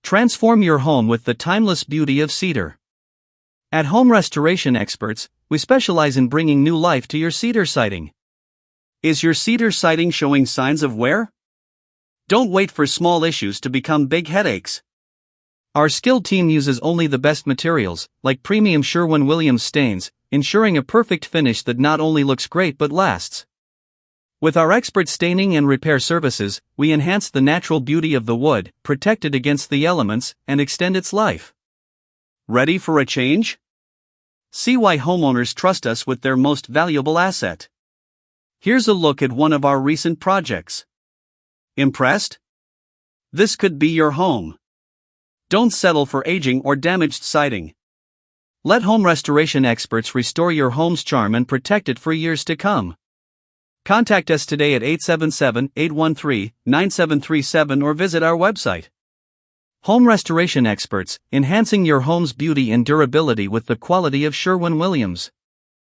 Transform your home with the timeless beauty of cedar. At Home Restoration Experts, we specialize in bringing new life to your cedar siding. Is your cedar siding showing signs of wear? Don't wait for small issues to become big headaches. Our skilled team uses only the best materials, like premium Sherwin-Williams stains, ensuring a perfect finish that not only looks great but lasts. With our expert staining and repair services, we enhance the natural beauty of the wood, protect it against the elements, and extend its life. Ready for a change? See why homeowners trust us with their most valuable asset. Here's a look at one of our recent projects. Impressed? This could be your home. Don't settle for aging or damaged siding. Let Home Restoration Experts restore your home's charm and protect it for years to come. Contact us today at 877-813-9737 or visit our website. Home Restoration Experts, enhancing your home's beauty and durability with the quality of Sherwin-Williams.